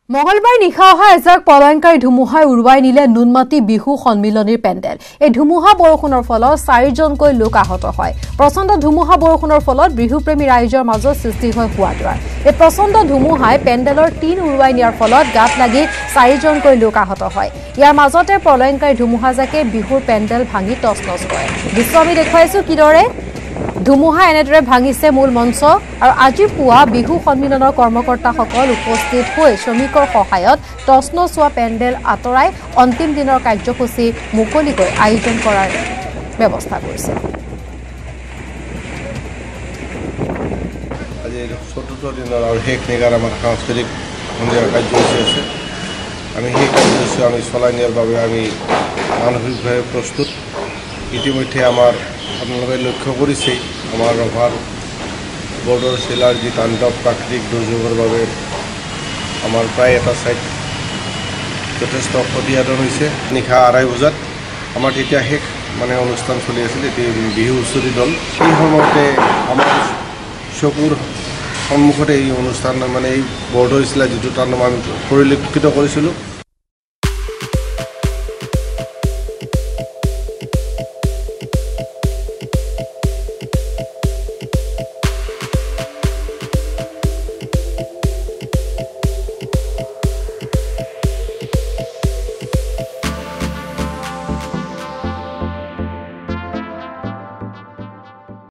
মঙ্গলবাৰ নিশা অহা এজাক প্ৰলয়ংকাৰী ধুমুহাই উৰুৱাই নিলে নুনমাটি বিহু সন্মিলনীৰ পেণ্ডেল। এই ধুমুহা বৰষুণৰ ফলত 4জনকৈ লোক আহত হয়। প্ৰচণ্ড ধুমুহা বৰষুণৰ ফলত বিহুপ্ৰেমী ৰাইজৰ মাজত সৃষ্টি হয় হুৱাদুৱাৰ। এই প্ৰচণ্ড ধুমুহাই পেণ্ডেলৰ টিন উৰুৱাই নিয়াৰ ফলত গাত লাগি 4জনকৈ লোক আহত হয়। ইয়াৰ মাজতে প্ৰলয়ংকাৰী ধুমুহাজাকে বিহুৰ পেণ্ডেল ভাঙি তছনছ কৰে। দৃশ্য আমি দেখুৱাইছো কিদৰে ধুমুহা এনেদৰে ভাঙিছে মূল মঞ্চ আৰু আজি পুৱা বিহু সন্মিলনৰ কৰ্মকৰ্তাসকল উপস্থিত হৈ শ্ৰমিকৰ সহায়ত তছনছ হোৱা পেণ্ডেল আঁতৰাই অন্তিম দিনৰ কাৰ্যসূচী মুকলিকৈ আয়োজন কৰাৰ ব্যৱস্থা কৰিছে। আজি চতুৰ্থ দিনৰ আৰু শেষ নিশাৰ আমাৰ সাংস্কৃতিক সন্ধিয়া কাৰ্যসূচী আছে। আমি সেই কাৰ্যসূচী আমি চলাই নিয়াৰ বাবে আমি মানসিকভাৱে প্ৰস্তুত। ইতিমধ্যে আমাৰ আপোনালোকে লক্ষ্য কৰিছেই আমাৰ ৰভাৰ বৰ্ডৰ জিলাৰ যি তাণ্ডৱ প্ৰাকৃতিক দুৰ্যোগৰ বাবে আমাৰ প্ৰায় এটা ছাইড যথেষ্ট ক্ষতিসাধন হৈছে। নিশা 2:30 বজাত আমাৰ তেতিয়া শেষ অনুষ্ঠান চলি আছিল, এতিয়া বিহু হুঁচৰি দল। এই সময়তে আমাৰ চকুৰ সন্মুখতে এই অনুষ্ঠান এই বৰ্ডৰ জিলাৰ যিটো তাণ্ডৱ আমি পৰিলক্ষিত কৰিছিলোঁ।